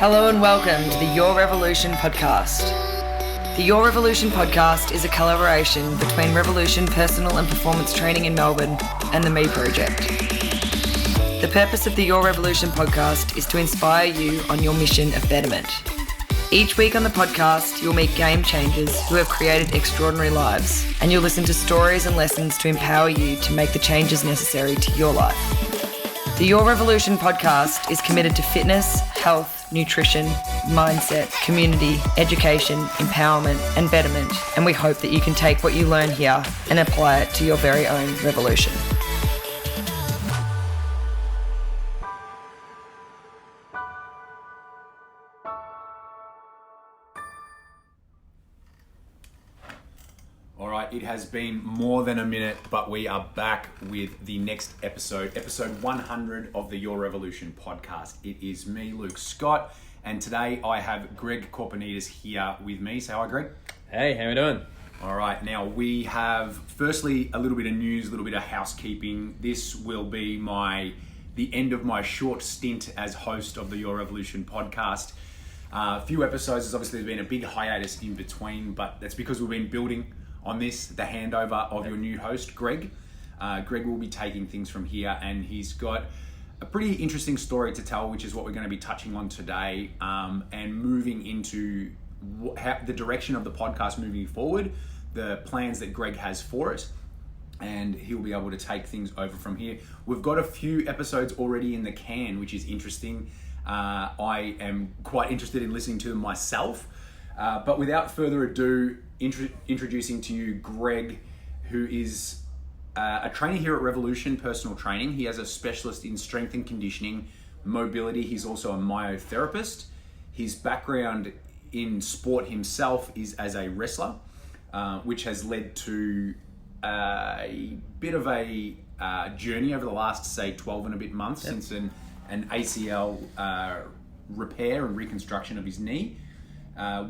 Hello and welcome to the Your Revolution podcast. The Your Revolution podcast is a collaboration between Revolution Personal and Performance Training in Melbourne and the Me Project. The purpose of the Your Revolution podcast is to inspire you on your mission of betterment. Each week on the podcast, you'll meet game changers who have created extraordinary lives, and you'll listen to stories and lessons to empower you to make the changes necessary to your life. The Your Revolution podcast is committed to fitness, health, nutrition, mindset, community, education, empowerment, and betterment, and we hope that you can take what you learn here and apply it to your very own revolution. All right, it has been more than a minute, but we are back with the next episode 100 of the Your Revolution podcast. It is me, Luke Scott, and today I have Greg Kourpanidis here with me. Say hi, Greg. Hey, how we doing? All right, now we have, firstly, a little bit of news, a little bit of housekeeping. This will be the end of my short stint as host of the Your Revolution podcast. A few episodes, there's obviously been a big hiatus in between, but that's because we've been building on this, the handover of your new host, Greg. Greg will be taking things from here, and he's got a pretty interesting story to tell, which is what we're going to be touching on today, and moving into the direction of the podcast moving forward, the plans that Greg has for it, and he'll be able to take things over from here. We've got a few episodes already in the can, which is interesting. I am quite interested in listening to them myself, but without further ado, introducing to you Greg, who is a trainer here at Revolution Personal Training. He has a specialist in strength and conditioning, mobility. He's also a myotherapist. His background in sport himself is as a wrestler, which has led to a bit of a journey over the last, say, 12 and a bit months since an ACL repair and reconstruction of his knee.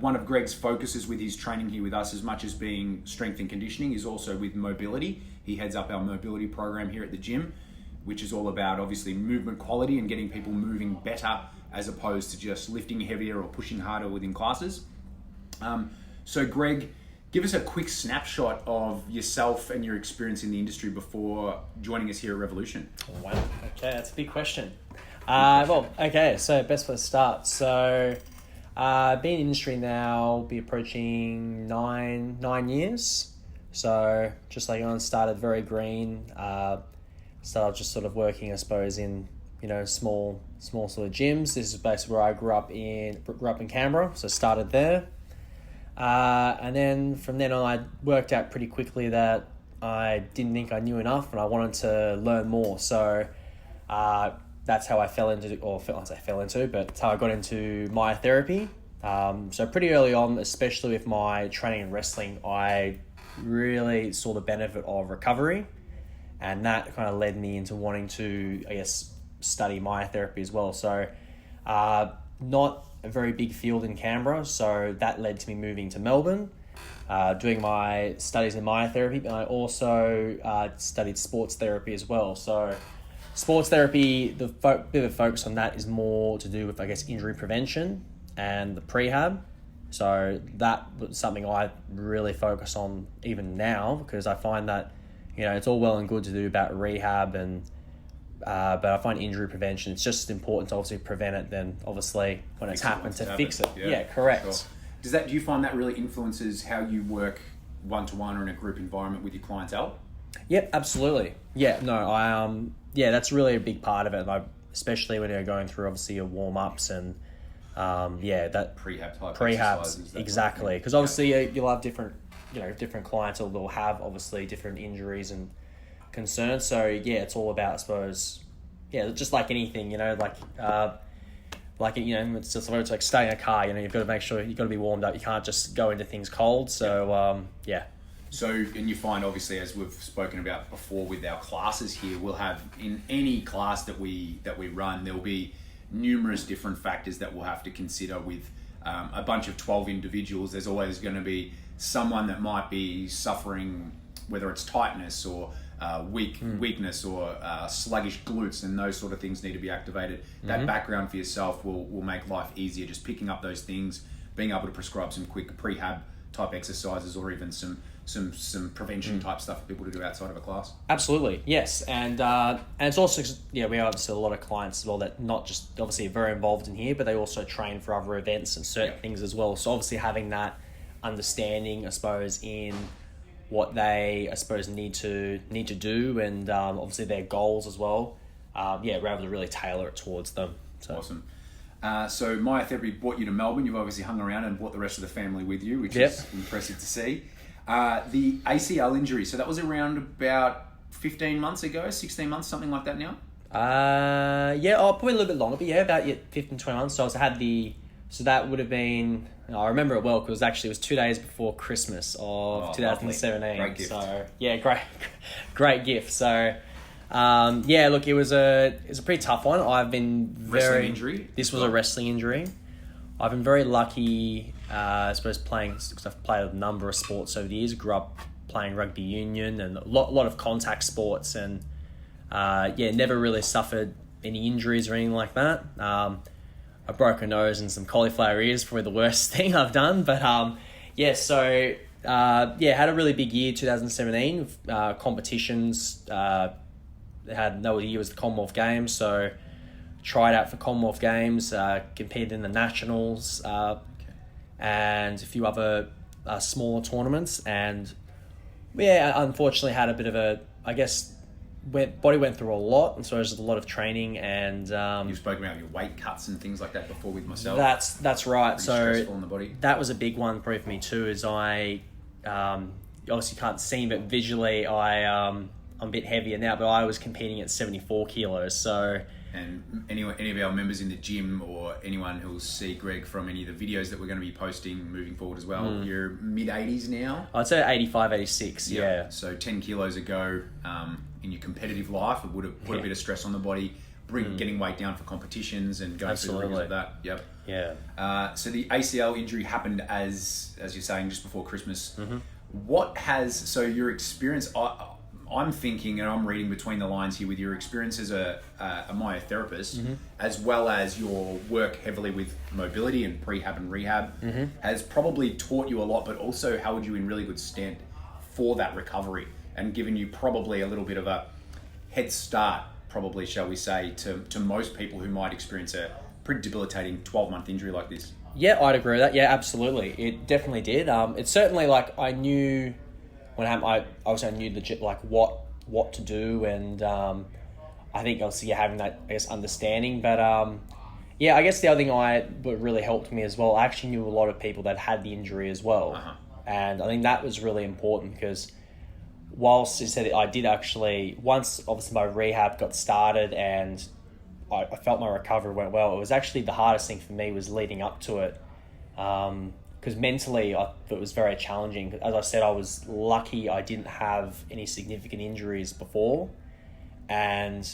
One of Greg's focuses with his training here with us, as much as being strength and conditioning, is also with mobility. He heads up our mobility program here at the gym, which is all about obviously movement quality and getting people moving better as opposed to just lifting heavier or pushing harder within classes. So Greg, give us a quick snapshot of yourself and your experience in the industry before joining us here at Revolution. Wow, okay, that's a big question. So best place to start. So been in the industry now, be approaching nine years. So just like on, started very green. Started just sort of working, I suppose, in small sort of gyms. This is basically where I grew up in Canberra. So started there, and then from then on, I worked out pretty quickly that I didn't think I knew enough, and I wanted to learn more. So that's how I fell into, but that's how I got into myotherapy. So pretty early on, especially with my training in wrestling, I really saw the benefit of recovery, and that kind of led me into wanting to, study myotherapy as well. So not a very big field in Canberra, so that led to me moving to Melbourne, doing my studies in myotherapy, and I also studied sports therapy as well. So sports therapy, the bit of focus on that is more to do with, injury prevention and the prehab. So that was something I really focus on even now, because I find that, it's all well and good to do about rehab, and but I find injury prevention, it's just as important to obviously prevent it than obviously when it's happened to fix it. Yeah, correct. Sure. Do you find that really influences how you work one-to-one or in a group environment with your clientele? Yep, absolutely. Yeah, no, that's really a big part of it. Especially when you're going through obviously your warm-ups and that prehab exactly, because obviously you'll have different clients that will have obviously different injuries and concerns. So it's all about, I suppose, just like anything, it's just like starting a car. You've got to make sure you've got to be warmed up. You can't just go into things cold. So So, and you find obviously, as we've spoken about before with our classes here, we'll have in any class that we run, there'll be numerous different factors that we'll have to consider with a bunch of 12 individuals. There's always going to be someone that might be suffering, whether it's tightness or weakness or sluggish glutes, and those sort of things need to be activated. That background for yourself will make life easier. Just picking up those things, being able to prescribe some quick prehab type exercises, or even some prevention type stuff for people to do outside of a class. Absolutely, yes, and it's also, we have obviously a lot of clients as well that not just obviously are very involved in here, but they also train for other events and certain things as well. So obviously having that understanding, I suppose, in what they, I suppose, need to do, and obviously their goals as well. We're able to really tailor it towards them. So. Awesome. So myotherapy brought you to Melbourne. You've obviously hung around and brought the rest of the family with you, which is impressive to see. The ACL injury, so that was around about 15 months ago, 16 months, something like that now? Probably a little bit longer, but about 15, 20 months. So so that would have been, I remember it well because it was 2 days before Christmas of 2017. Great gift. So great gift. So look, it was a pretty tough one. I've been wrestling injury. This was a wrestling injury. I've been very lucky, I suppose, playing, because I've played a number of sports over the years. Grew up playing rugby union and a lot of contact sports, and never really suffered any injuries or anything like that. A broken nose and some cauliflower ears, probably the worst thing I've done. But had a really big year, 2017. Competitions, had another year was the Commonwealth Games, so tried out for Commonwealth Games, competed in the Nationals, and a few other smaller tournaments. And unfortunately had a bit of a, body went through a lot, and so there's a lot of training. And you've spoken about your weight cuts and things like that before with myself. That's right. Pretty so stressful on the body. That was a big one probably for me too. Is I obviously can't see, but visually I'm a bit heavier now. But I was competing at 74 kilos. So. And any of our members in the gym, or anyone who will see Greg from any of the videos that we're going to be posting moving forward as well, you're mid-80s now? I'd say 85, 86, yeah. So 10 kilos ago, in your competitive life, it would have put a bit of stress on the body, getting weight down for competitions and going through the rigors of that. Yep. Yeah. So the ACL injury happened, as you're saying, just before Christmas. So your experience... I'm thinking, and I'm reading between the lines here, with your experience as a myotherapist, as well as your work heavily with mobility and prehab and rehab, has probably taught you a lot, but also held you in really good stead for that recovery, and given you probably a little bit of a head start, probably, shall we say, to most people who might experience a pretty debilitating 12-month injury like this. Yeah, I'd agree with that. Yeah, absolutely. It definitely did. It's certainly I knew... When I also knew what to do, and I think obviously having that understanding. But I guess the other thing what really helped me as well, I actually knew a lot of people that had the injury as well, and I think that was really important because whilst you said I did actually, once obviously my rehab got started and I felt my recovery went well, it was actually the hardest thing for me was leading up to it. Because mentally, it was very challenging. As I said, I was lucky I didn't have any significant injuries before. And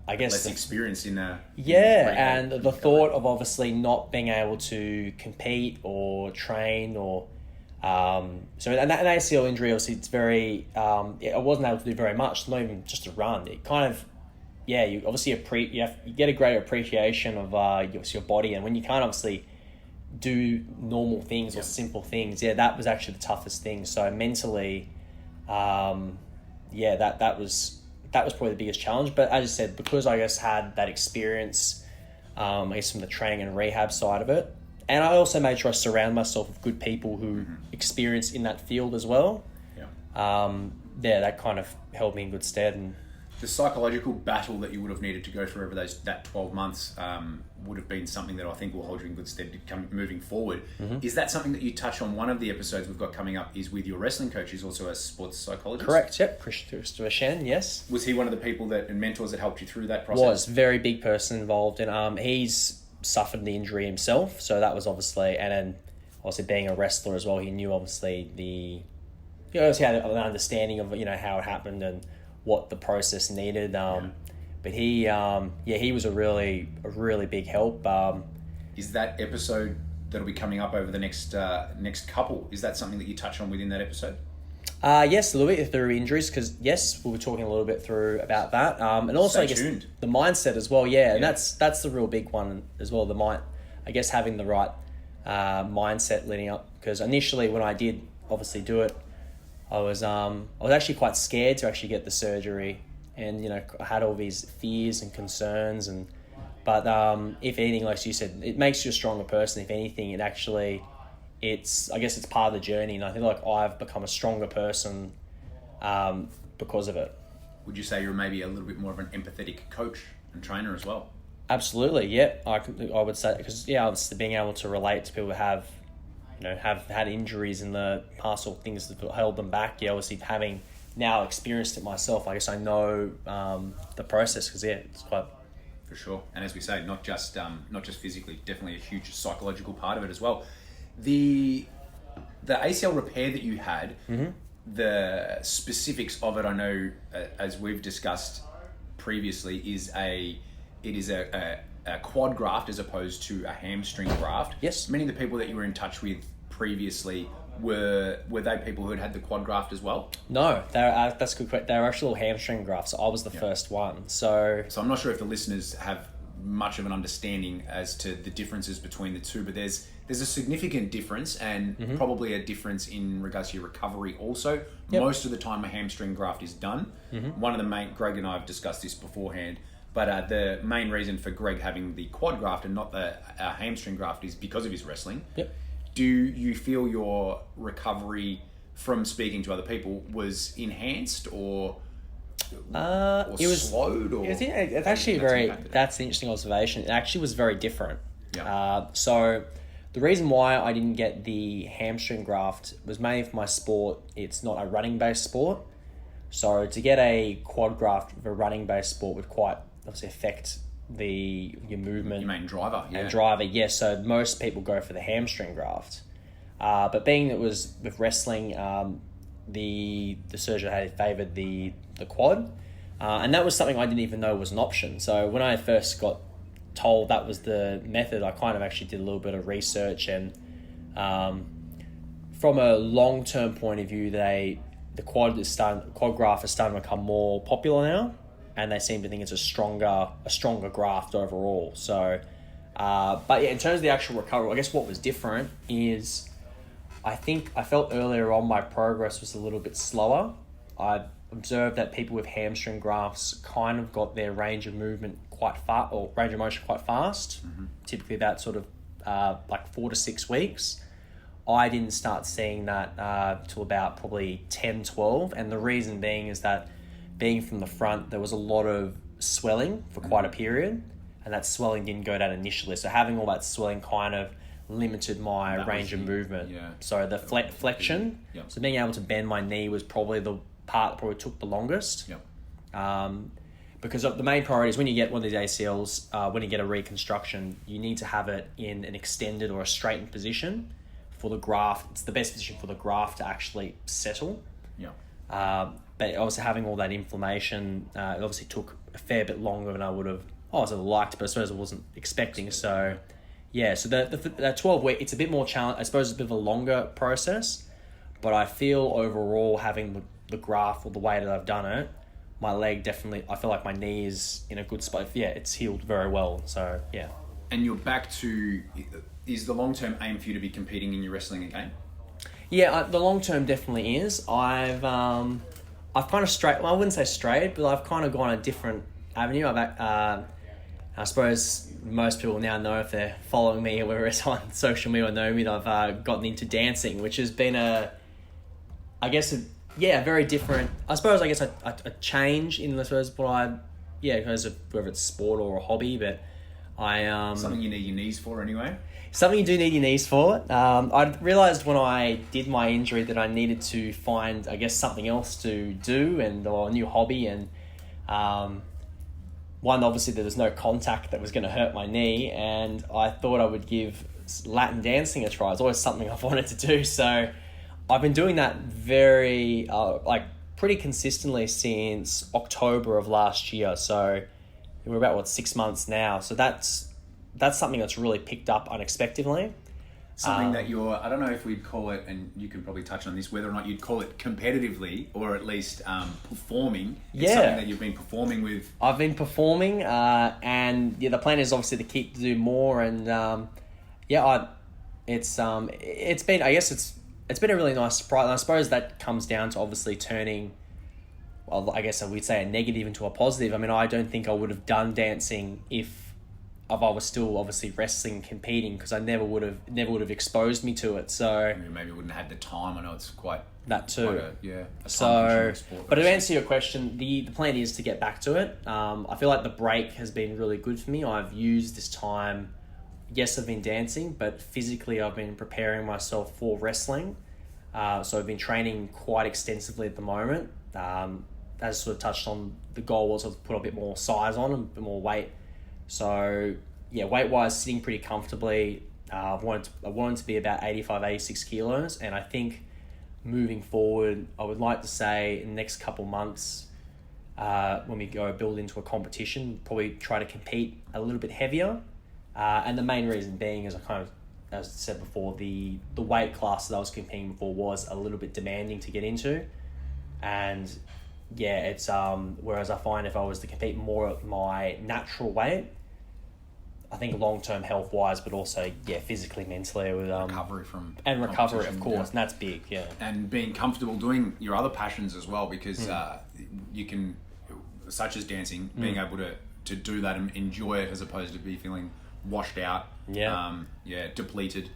I guess... Less experience in a... and the thought of obviously not being able to compete or train or... an ACL injury, obviously, it's very... I wasn't able to do very much, not even just to run. It kind of... you obviously you get a greater appreciation of your body. And when you can't obviously... do normal things or simple things, that was actually the toughest thing. So mentally, that was probably the biggest challenge. But as I said, because I had that experience, from the training and rehab side of it, and I also made sure I surround myself with good people who experience in that field as well. That kind of held me in good stead. And the psychological battle that you would have needed to go through over that 12 months would have been something that I think will hold you in good stead moving forward. Is that something that you touch on? One of the episodes we've got coming up is with your wrestling coach, who's also a sports psychologist. Correct, yep. Christopher Shen, yes. Was he one of the people and mentors that helped you through that process? Was, very big person involved. And he's suffered the injury himself, so that was obviously, and then obviously being a wrestler as well, he knew obviously he obviously had an understanding of how it happened and what the process needed. But he was a really big help. Is that episode that'll be coming up over the next couple, is that something that you touch on within that episode? Yes, a little bit through injuries, because yes, we were talking a little bit through about that, and also I guess tuned. the mindset as well. Yeah, and that's the real big one as well. I guess having the right mindset leading up, because initially when I did obviously do it, I was actually quite scared to actually get the surgery, and I had all these fears and concerns, but if anything, like you said, it makes you a stronger person. If anything, I guess it's part of the journey, and I feel like I've become a stronger person because of it. Would you say you're maybe a little bit more of an empathetic coach and trainer as well? Absolutely, yeah. I would say, because obviously being able to relate to people who have had injuries in the past or things that held them back. Yeah, obviously having now experienced it myself, I guess I know the process, because it's quite. For sure, and as we say, not just physically, definitely a huge psychological part of it as well. The ACL repair that you had, the specifics of it, I know, as we've discussed previously, it is a quad graft as opposed to a hamstring graft. Yes. Many of the people that you were in touch with previously, were they people who had the quad graft as well? No, that's a good question. They were actual hamstring grafts. So I was the first one. So I'm not sure if the listeners have much of an understanding as to the differences between the two, but there's a significant difference, and probably a difference in regards to your recovery also. Yep. Most of the time a hamstring graft is done. One of the main, Greg and I have discussed this beforehand, but the main reason for Greg having the quad graft and not the hamstring graft is because of his wrestling. Yep. Do you feel your recovery from speaking to other people was enhanced or it was slowed? Or it's actually that's an interesting observation. It actually was very different. Yeah. So the reason why I didn't get the hamstring graft was mainly for my sport. It's not a running-based sport. So to get a quad graft of a running-based sport would quite obviously affect your movement. You mean driver, yeah. And driver, yes. So most people go for the hamstring graft. But being that it was with wrestling, the surgeon had favoured the quad. And that was something I didn't even know was an option. So when I first got told that was the method, I kind of actually did a little bit of research, and from a long-term point of view, the quad graft is starting to become more popular now, and they seem to think it's a stronger graft overall. So, but yeah, in terms of the actual recovery, I guess what was different is I think I felt earlier on my progress was a little bit slower. I observed that people with hamstring grafts kind of got their range of movement quite fast, or range of motion quite fast. Typically that sort of like 4 to 6 weeks. I didn't start seeing that till about probably 10, 12. And the reason being is that being from the front, there was a lot of swelling for quite a period, and that swelling didn't go down initially. So having all that swelling kind of limited my range of movement. Yeah. So the flexion, so being able to bend my knee was probably the part that probably took the longest. Because of the main priority is when you get one of these ACLs, when you get a reconstruction, you need to have it in an extended or a straightened position for the graft. It's the best position for the graft to actually settle. But obviously having all that inflammation, it obviously took a fair bit longer than I would have liked, but I suppose I wasn't expecting. So yeah, so that 12 week, it's a bit more challenge. I suppose it's a bit of a longer process, but I feel overall having the graft or the way that I've done it, my leg definitely, I feel like my knee is in a good spot. Yeah, it's healed very well. So yeah. And you're back to, is the long-term aim for you to be competing in your wrestling again? Yeah, the long-term definitely is. I've kind of strayed, well, I wouldn't say strayed, but I've kind of gone a different avenue. I suppose most people now know, if they're following me or whether it's on social media or know me, that I've gotten into dancing, which has been very different. I suppose a change in the first, but because of whether it's sport or a hobby, but something you need your knees for anyway. Something you do need your knees for. I realised when I did my injury that I needed to find, I guess, something else to do or a new hobby. And one, obviously, there was no contact that was going to hurt my knee. And I thought I would give Latin dancing a try. It's always something I've wanted to do. So I've been doing that pretty consistently since October of last year. So we're about 6 months now. So that's something that's really picked up unexpectedly. Something that you're, I don't know if we'd call it, and you can probably touch on this, whether or not you'd call it competitively or at least performing. It's something that you've been performing with. I've been performing, and the plan is obviously to keep to do more. And it's been, I guess it's been a really nice surprise. And I suppose that comes down to obviously turning, well, I guess we'd say a negative into a positive. I mean, I don't think I would have done dancing if I was still obviously wrestling, competing, because I never would have exposed me to it. So Maybe wouldn't have had the time. I know it's quite that too. A So, sport, but to answer your question, the plan is to get back to it. I feel like the break has been really good for me. I've used this time. Yes, I've been dancing, but physically I've been preparing myself for wrestling. So I've been training quite extensively at the moment. As sort of touched on, the goal was to put a bit more size on and a bit more weight. So yeah, weight-wise, sitting pretty comfortably. I wanted to be about 85, 86 kilos, and I think moving forward, I would like to say in the next couple months, when we go build into a competition, probably try to compete a little bit heavier. And the main reason being is, as I said before, the weight class that I was competing before was a little bit demanding to get into, and yeah, it's whereas I find if I was to compete more at my natural weight, I think long-term health-wise, but also physically, mentally, with recovery from recovery, of course, and that's big, and being comfortable doing your other passions as well, because you can, such as dancing, being able to do that and enjoy it as opposed to be feeling washed out, depleted,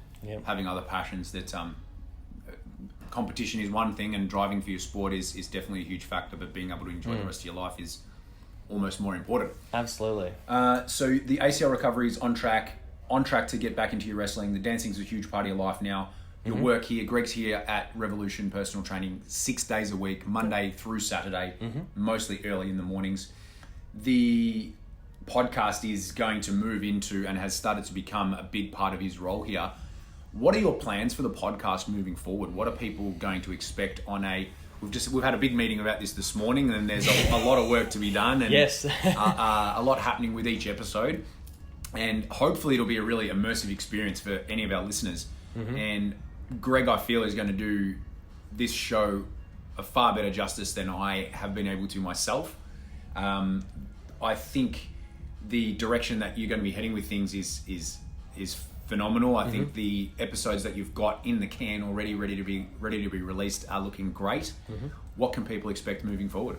having other passions. That competition is one thing, and driving for your sport is definitely a huge factor, but being able to enjoy the rest of your life is almost more important. Absolutely. So the ACL recovery is on track to get back into your wrestling. The dancing's a huge part of your life now. Your work here, Greg's here at Revolution Personal Training 6 days a week, Monday through Saturday, mostly early in the mornings. The podcast is going to move into and has started to become a big part of his role here. What are your plans for the podcast moving forward? What are people going to expect on we've had a big meeting about this morning, and there's a lot of work to be done, and yes. a lot happening with each episode, and hopefully it'll be a really immersive experience for any of our listeners. And Greg, I feel, is going to do this show a far better justice than I have been able to myself. I think the direction that you're going to be heading with things is phenomenal. I think the episodes that you've got in the can already ready to be released are looking great. What can people expect moving forward?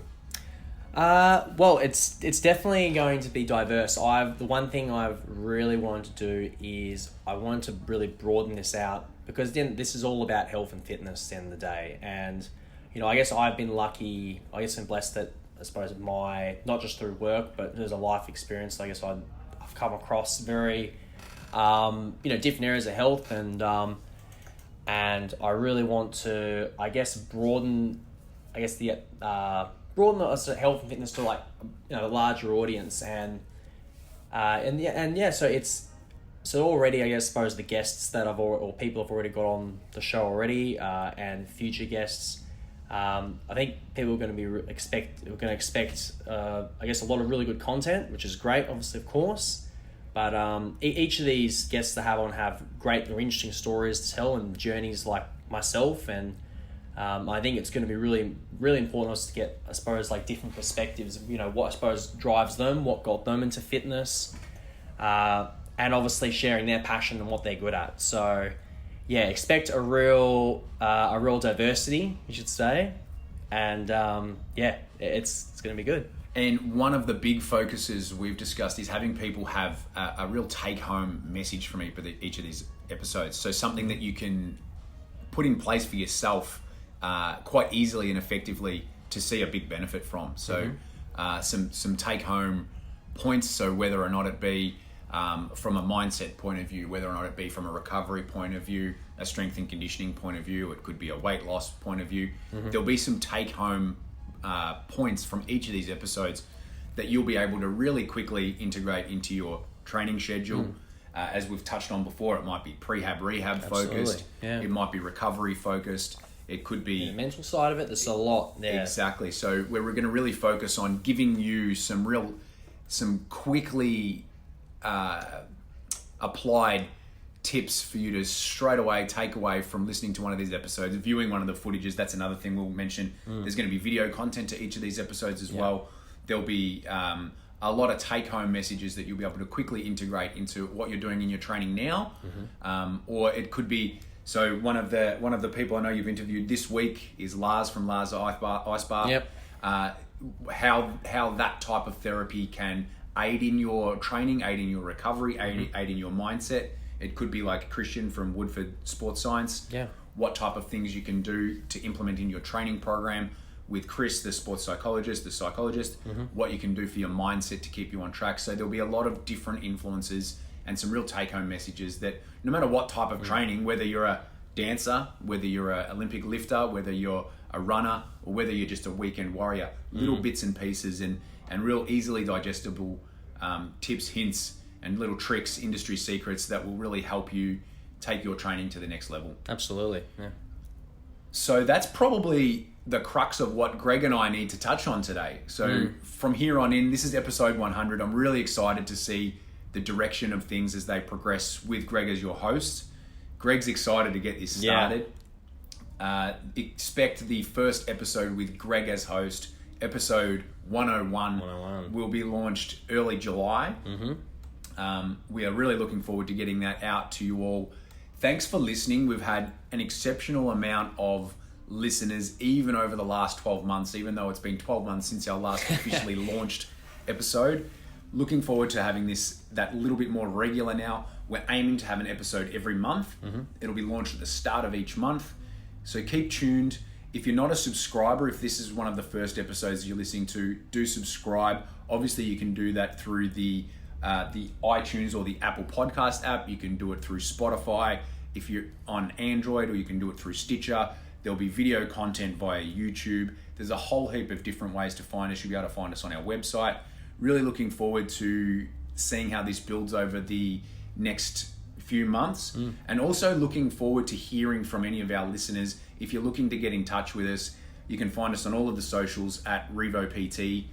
Well, it's definitely going to be diverse. The one thing I've really wanted to do is I want to really broaden this out, because then this is all about health and fitness at the end of the day. And I guess I've been lucky. I guess I'm blessed that, I suppose, not just through work, but there's a life experience. I guess I've come across very different areas of health, and I really want to, I guess, broaden the health and fitness to a larger audience, so already, I suppose, the guests that people have already got on the show already, and future guests, I think people are going to expect I guess a lot of really good content, which is great, obviously, of course. But each of these guests that have great or interesting stories to tell, and journeys like myself, and I think it's going to be really, really important for us to get, I suppose, different perspectives of, what I suppose drives them, what got them into fitness, and obviously sharing their passion and what they're good at. So yeah, expect a real diversity, you should say, and it's going to be good. And one of the big focuses we've discussed is having people have a real take-home message from each of these episodes. So something that you can put in place for yourself quite easily and effectively to see a big benefit from. So some take-home points. So whether or not it be from a mindset point of view, whether or not it be from a recovery point of view, a strength and conditioning point of view, it could be a weight loss point of view. There'll be some take-home points from each of these episodes that you'll be able to really quickly integrate into your training schedule. As we've touched on before, it might be prehab, rehab focused. It might be recovery focused. It could be the mental side of it. There's a lot there. Exactly. So we're going to really focus on giving you some quickly applied tips for you to straight away take away from listening to one of these episodes, viewing one of the footages. That's another thing we'll mention. There's going to be video content to each of these episodes as well. There'll be a lot of take-home messages that you'll be able to quickly integrate into what you're doing in your training now. Or it could be, so one of the people I know you've interviewed this week is Lars from Lars Ice Bar. Yep. How that type of therapy can aid in your training, aid in your recovery, aid in your mindset. It could be like Christian from Woodford Sports Science. Yeah. What type of things you can do to implement in your training program. With Chris, the sports psychologist, what you can do for your mindset to keep you on track. So there'll be a lot of different influences and some real take-home messages that no matter what type of training, whether you're a dancer, whether you're an Olympic lifter, whether you're a runner, or whether you're just a weekend warrior, little bits and pieces and real easily digestible tips, hints, and little tricks, industry secrets that will really help you take your training to the next level. Absolutely, yeah. So that's probably the crux of what Greg and I need to touch on today. So from here on in, this is episode 100. I'm really excited to see the direction of things as they progress with Greg as your host. Greg's excited to get this started. Expect the first episode with Greg as host, episode 101, will be launched early July. We are really looking forward to getting that out to you all. Thanks for listening. We've had an exceptional amount of listeners even over the last 12 months, even though it's been 12 months since our last officially launched episode. Looking forward to having that little bit more regular now. We're aiming to have an episode every month. It'll be launched at the start of each month. So keep tuned. If you're not a subscriber, if this is one of the first episodes you're listening to, do subscribe. Obviously, you can do that through the iTunes or the Apple Podcast app. You can do it through Spotify if you're on Android, or you can do it through Stitcher. There'll be video content via YouTube. There's a whole heap of different ways to find us. You'll be able to find us on our website. Really looking forward to seeing how this builds over the next few months, and also looking forward to hearing from any of our listeners. If you're looking to get in touch with us, you can find us on all of the socials at RevoPT,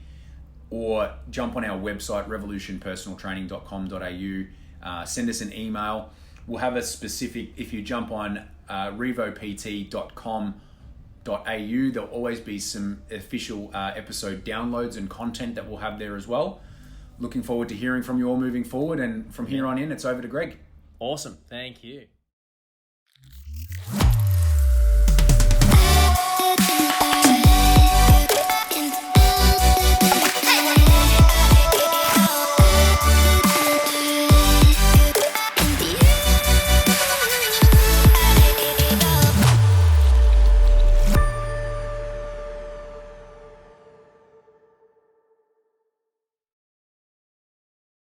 or jump on our website, revolutionpersonaltraining.com.au. Send us an email. We'll have a specific, if you jump on revopt.com.au, there'll always be some official episode downloads and content that we'll have there as well. Looking forward to hearing from you all moving forward, and from here on in, it's over to Greg. Awesome. Thank you.